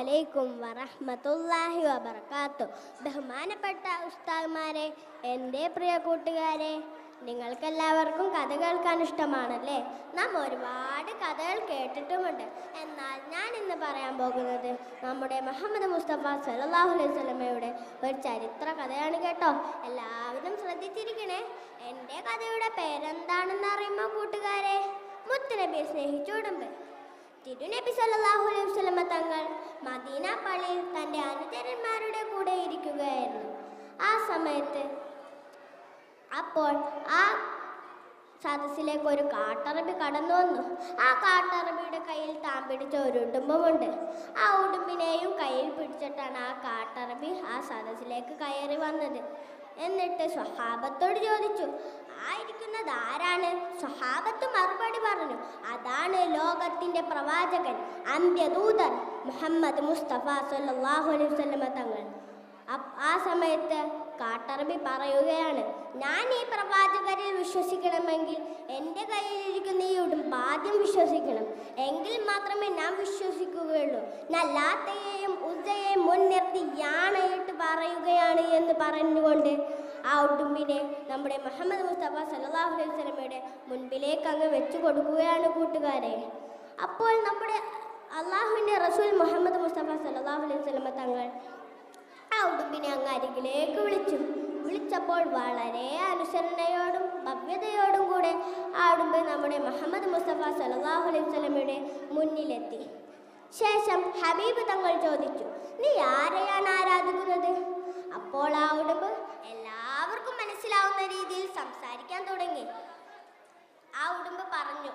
അലൈക്കും വറഹ്മത്തുള്ളാഹി വബറകാതുഹു. ബഹുമാനപ്പെട്ട ഉസ്താദ്മാരെ, എൻ്റെ പ്രിയ കൂട്ടുകാരെ, നിങ്ങൾക്കെല്ലാവർക്കും കഥ കേൾക്കാൻ ഇഷ്ടമാണല്ലേ? നാം ഒരുപാട് കഥകൾ കേട്ടിട്ടുമുണ്ട്. എന്നാൽ ഞാൻ ഇന്ന് പറയാൻ പോകുന്നത് നമ്മുടെ മുഹമ്മദ് മുസ്തഫ സല്ലല്ലാഹു അലൈഹി വസല്ലമയുടെ ഒരു ചരിത്ര കഥയാണ് കേട്ടോ. എല്ലാവരും ശ്രദ്ധിച്ചിരിക്കണേ. എൻ്റെ കഥയുടെ പേരെന്താണെന്ന് അറിയുമോ കൂട്ടുകാരെ? മുത്തുനബിയെ സ്നേഹിച്ചുടുമ്പ്. തിരുനബി സല്ലല്ലാഹു അലൈഹി വസല്ലമ തങ്ങൾ മദീന പള്ളിയിൽ തൻ്റെ അനുചരന്മാരുടെ കൂടെ ഇരിക്കുകയായിരുന്നു. ആ സമയത്ത് അപ്പോൾ ആ സദസ്സിലേക്ക് ഒരു കാട്ടറബി കടന്നു വന്നു. ആ കാട്ടറബിയുടെ കയ്യിൽ താൻ പിടിച്ച ഒരു ഉടുമ്പുമുണ്ട്. ആ ഉടുമ്പിനെയും കയ്യിൽ പിടിച്ചിട്ടാണ് ആ കാട്ടറബി ആ സദസ്സിലേക്ക് കയറി വന്നത്. എന്നിട്ട് സ്വഹാബത്തോട് ചോദിച്ചു, ആയിരിക്കുന്നത് ആരാണ്? സ്വഹാബത്ത് മറുപടി പറഞ്ഞു, അതാണ് ലോകത്തിൻ്റെ പ്രവാചകൻ, അന്ത്യദൂതൻ മുഹമ്മദ് മുസ്തഫ സല്ലല്ലാഹു അലൈഹി വസല്ലമ തങ്ങൾ. ആ സമയത്ത് കാട്ടറബി പറയുകയാണ്, ഞാൻ ഈ പ്രവാചകരിൽ വിശ്വസിക്കണമെങ്കിൽ എൻ്റെ കയ്യിലിരിക്കുന്ന ഈ ഉടുമ്പ് ആദ്യം വിശ്വസിക്കണം, എങ്കിൽ മാത്രമേ ഞാൻ വിശ്വസിക്കുകയുള്ളൂ. ഞാൻ ലാത്തയെയും ഉസ്സയെയും മുൻനിർത്തി യാണയിട്ട് പറയുകയാണ് എന്ന് പറഞ്ഞുകൊണ്ട് ആ ഉടുമ്പിനെ നമ്മുടെ മുഹമ്മദ് മുസ്തഫ സല്ലല്ലാഹു അലൈഹി വസല്ലമയുടെ മുൻപിലേക്ക് അങ്ങ് വെച്ചു കൊടുക്കുകയാണ് കൂട്ടുകാരെ. അപ്പോൾ നമ്മുടെ അള്ളാഹുവിൻ്റെ റസൂൽ മുഹമ്മദ് മുസ്തഫ സല്ലല്ലാഹു അലൈഹി വസല്ലമ തങ്ങൾ ആ ഉടുമ്പിനെ അങ്ങ് അരികിലേക്ക് വിളിച്ചപ്പോൾ വളരെ അനുസരണയോടും ഭവ്യതയോടും കൂടെ ആ ഉടുമ്പ് നമ്മുടെ മുഹമ്മദ് മുസ്തഫ സല്ലല്ലാഹു അലൈഹി വസല്ലമയുടെ മുന്നിലെത്തി. ശേഷം ഹബീബ് തങ്ങൾ ചോദിച്ചു, നീ ആരെയാണ് ആരാധിക്കുന്നത്? അപ്പോൾ ആ ഉടുമ്പ് എല്ലാവർക്കും മനസ്സിലാവുന്ന രീതിയിൽ സംസാരിക്കാൻ തുടങ്ങി. ആ ഉടുമ്പ് പറഞ്ഞു,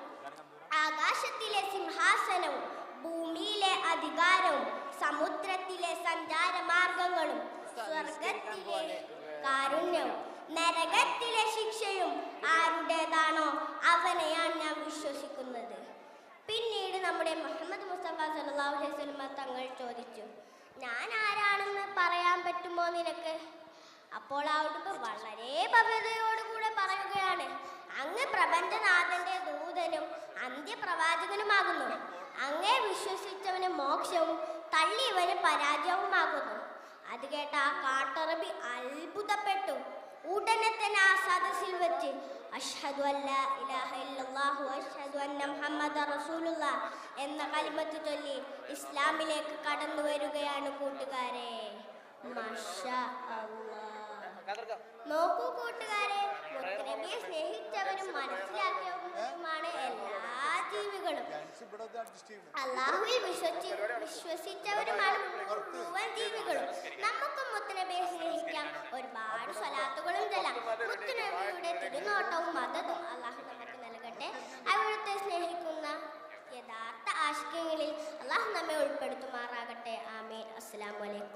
ആകാശത്തിലെ സിംഹാസനവും ഭൂമിയിലെ അധികാരവും സമുദ്രത്തിലെ സഞ്ചാരമാർഗങ്ങളും സ്വർഗത്തിലെ കാരുണ്യവും നരകത്തിലെ ശിക്ഷയും ആരുടേതാണോ അവനെയാണ് ഞാൻ വിശ്വസിക്കുന്നത്. പിന്നീട് നമ്മുടെ മുഹമ്മദ് മുസ്തഫ സല്ലല്ലാഹു അലൈഹി വസല്ലമ തങ്ങൾ ചോദിച്ചു, ഞാൻ ആരാണെന്ന് പറയാൻ പറ്റുമോ നിനക്ക്? അപ്പോൾ ആ ഉടുമ്പ് വളരെ ഭവ്യതയോടുകൂടെ പറയുകയാണ്, അങ്ങ് പ്രപഞ്ചനാഥന്റെ ദൂതനും അന്ത്യപ്രവാചകനുമാകുന്നു. അങ്ങേ വിശ്വസിച്ചവന് മോക്ഷവും തള്ളിയവന് പരാജയവുമാകുന്നു. അത് കേട്ട ആ കാട്ടറബി അത്ഭുതപ്പെട്ടു. ഉടനെ തന്നെ ആ സദസ്സിൽ വെച്ച് അഷ്ഹദു അല്ലാ ഇലാഹ ഇല്ലല്ലാഹു അഷ്ഹദു അന്ന മുഹമ്മദ റസൂലുള്ളാഹ് എന്ന കലിമത്ത് ചൊല്ലി ഇസ്ലാമിലേക്ക് കടന്നു വരികയാണ് കൂട്ടുകാരെ. മാഷാ അല്ലാഹ്. നോക്കൂ കൂട്ടുകാരെ, മുത്തുനബിയെ സ്നേഹിച്ചവരും മനസ്സിലാക്കിയവരുമാണ് എല്ലാ ജീവികളും. അല്ലാഹുവിൽ വിശ്വസിച്ചവരുമാണ് മുഴുവൻ ജീവികളും. നമുക്കും മുത്തുനബിയെ സ്നേഹിക്കാം, ഒരുപാട് സ്വലാത്തുകളും ചെല്ലാം. മുത്തുനബിയുടെ തിരുനോട്ടവും മദതും അല്ലാഹു നമുക്ക് നൽകട്ടെ. അവിടുത്തെ സ്നേഹിക്കുന്ന യഥാർത്ഥ ആശിഖ്യങ്ങളിൽ അല്ലാഹു നമ്മെ ഉൾപ്പെടുത്തുമാറാകട്ടെ. ആമീൻ. അസ്സലാമു അലൈക്കും.